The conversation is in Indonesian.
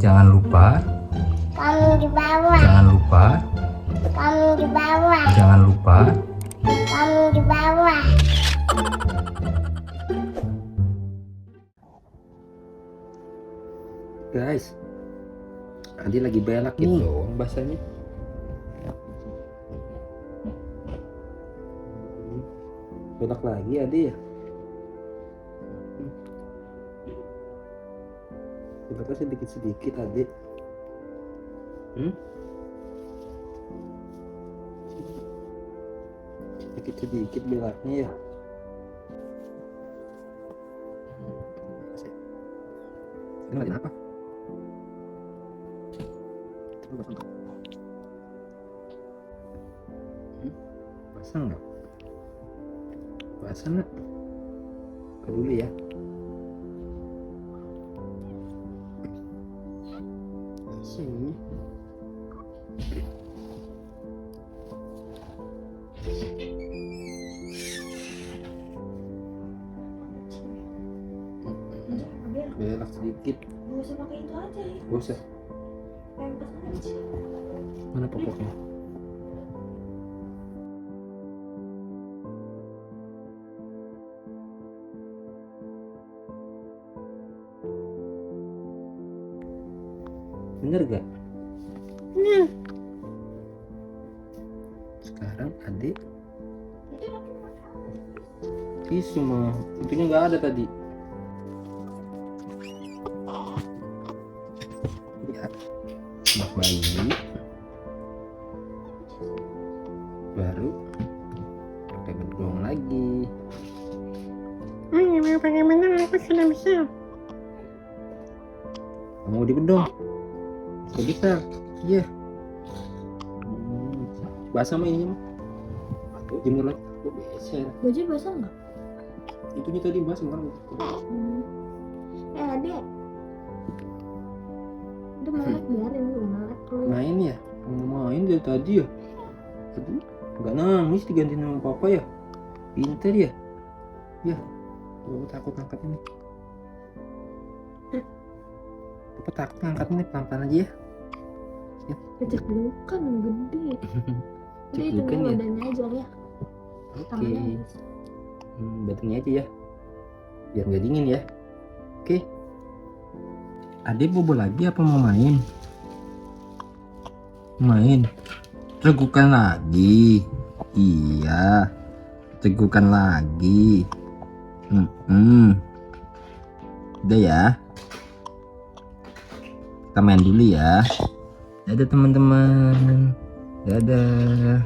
Jangan lupa. Kamu di bawah. Jangan lupa. Kamu di bawah. Jangan lupa. Kamu di bawah. Guys, Adi lagi belak gitu dong bahasanya. Belak lagi Adi ya. Belaknya sedikit-sedikit Adi. Sedikit-sedikit belaknya ya. Ini lagi apa? Basah nggak? Basah nggak? Dulu ya. Sini. Belak sedikit. Gak usah pakai itu aja ya. Gak usah. Pempes aja. Mana popoknya? Bener gak? Sekarang adik tisu mah, itunya nggak ada tadi. Lihat, anak bayi baru pakai bedong lagi. Bagaimana aku sudah bisa? Mau di bedong? Bisa. Iya. Basah mah ini mah. Jemur lagi. Beser. Baju basah nggak? Itunya tadi basah kan. Adek. Udah melek biarin dulu melek dulu. Main ya? Mau main dari tadi ya? Tadi nggak nangis diganti sama papa ya? Pinter ya? Ya. Gue takut angkat ini. Papa takut angkat ini pelan-pelan aja ya. Kecek dulu kan yang gede. Jadi itu Ceklukkan ya? badannya aja ya. Oke. Tangannya. Badannya aja ya. Biar nggak dingin ya. Oke. Adek bobo lagi apa mau main? Main. Tegukan lagi. Iya. Tegukan lagi. Udah ya. Kita main dulu ya. Dadah teman-teman. Dadah.